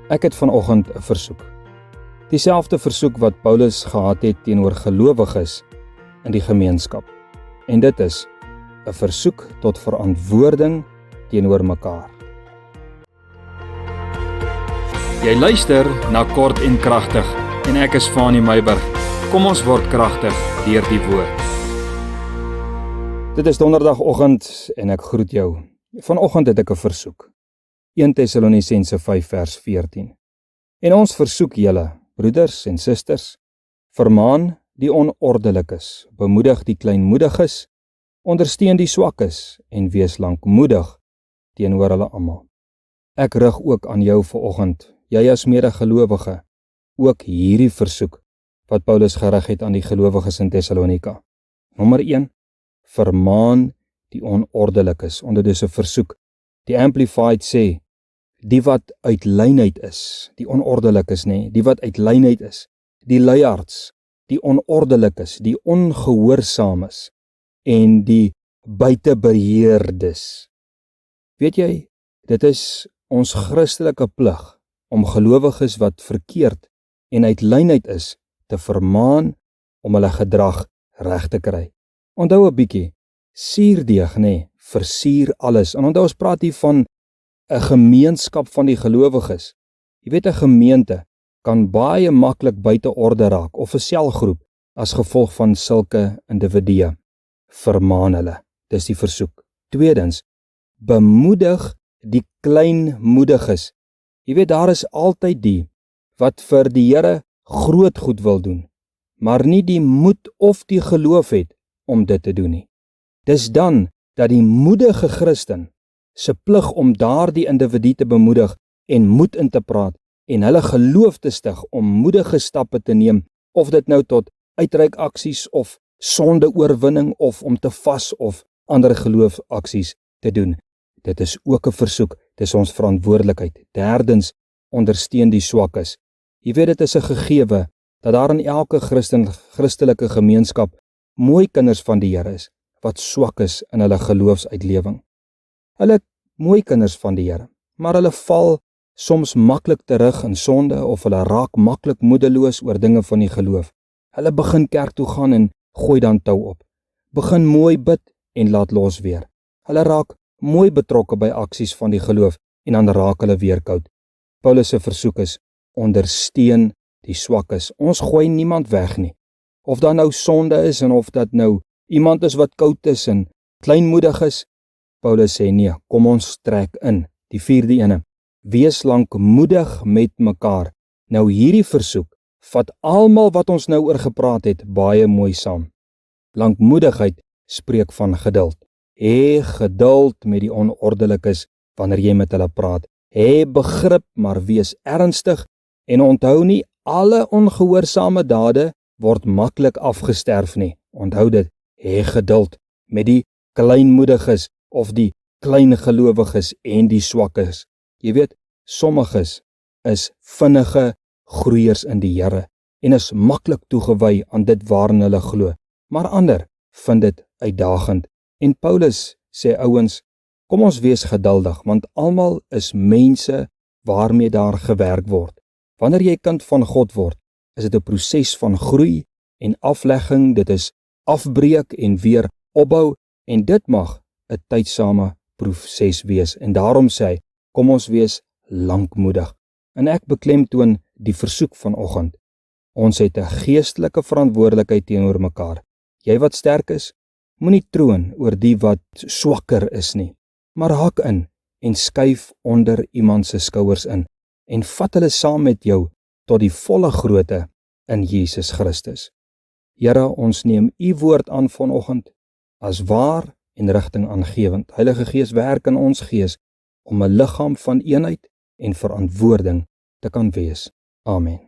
Ek het vanoggend 'n versoek. Dieselfde versoek wat Paulus gehad het teenoor gelowiges in die gemeenskap. En dit is 'n versoek tot verantwoording teenoor mekaar. Jy luister na Kort en Kragtig en ek is Fanie Meiburg. Kom ons word kragtig deur die woord. Dit is donderdagoggend en ek groet jou. Vanoggend het ek 'n versoek. 1 Tessalonisense 5 vers 14. En ons versoek julle, broeders en susters, vermaan die onordelikes, bemoedig die kleinmoediges, ondersteun die swakkes en wees lankmoedig teenoor hulle almal. Ek rig ook aan jou vanoggend, jy as medegelowige, ook hierdie versoek wat Paulus gerig het aan die gelowiges in Tessalonika. Nommer 1, vermaan die onordelikes, onder dis 'n versoek. Die Amplified sê, die wat uit lynheid is, die onordelikes die wat uit lynheid is, die luiaards, die onordelikes, die ongehoorsaames en die buitebeheerdes. Weet jy, dit is ons Christelike plig om gelowiges wat verkeerd en uit lynheid is, te vermaan om hulle gedrag reg te kry. Onthou 'n bietjie, suurdeeg versier alles. En onthou ons praat hier van 'n gemeenskap van die gelowiges. Jy weet 'n gemeente kan baie maklik buite orde raak of 'n selgroep as gevolg van sulke individue. Vermaan hulle. Dis die versoek. Tweedens, bemoedig die kleinmoediges. Jy weet daar is altyd die wat vir die Here groot goed wil doen, maar nie die moed of die geloof het om dit te doen nie. Dis dan dat die moedige Christen se plig om daardie individu te bemoedig en moed in te praat en hulle geloof te stig om moedige stappe te neem, of dit nou tot uitreikaksies of sondeoorwinning of om te vas of ander geloofaksies te doen. Dit is ook 'n versoek, dis ons verantwoordelikheid. Derdens, ondersteun die swakkes. Jy weet dit is 'n gegewe dat daar in elke Christelike gemeenskap mooi kinders van die Here is wat swak is in hulle geloofsuitlewing. Hulle mooi kinders van die Here, maar hulle val soms maklik terug in sonde of hulle raak maklik moedeloos oor dinge van die geloof. Hulle begin kerk toe gaan en gooi dan tou op. Begin mooi bid en laat los weer. Hulle raak mooi betrokke by aksies van die geloof en dan raak hulle weer koud. Paulus se versoek is, ondersteun die swakkes. Ons gooi niemand weg nie. Of daar nou sonde is en of dat nou iemand is wat koud is en kleinmoedig is. Paulus sê nee, kom ons trek in. Die 4de ene, wees lankmoedig met mekaar. Nou hierdie versoek vat almal wat ons nou oor gepraat het baie mooi saam. Lankmoedigheid spreek van geduld. Hê geduld met die onordelikes wanneer jy met hulle praat. Hê begrip, maar wees ernstig en onthou nie alle ongehoorsame dade word maklik afgesterf nie. Onthou dit, hê geduld met die kleinmoediges of die kleingelowiges en die swakkes. Jy weet, sommiges is vinnige groeiers in die Here en is maklik toegewy aan dit waarin hulle glo, maar ander vind dit uitdagend. En Paulus sê ouens, kom ons wees geduldig, want almal is mense waarmee daar gewerk word. Wanneer jy kind van God word, is dit 'n proses van groei en aflegging, dit is afbreek en weer opbou, en dit mag 'n tydsame proses wees. En daarom sê hy, kom ons wees lankmoedig. En ek beklemtoon die versoek vanoggend. Ons het 'n geestelike verantwoordelikheid teenoor mekaar. Jy wat sterk is, moenie troon oor die wat swakker is nie, maar hak in en skuif onder iemand se skouers in en vat hulle saam met jou tot die volle grootte in Jesus Christus. Here, ons neem u woord aan vanoggend as waar en rigtingaangewend. Heilige Gees, werk in ons gees om 'n liggaam van eenheid en verantwoording te kan wees. Amen.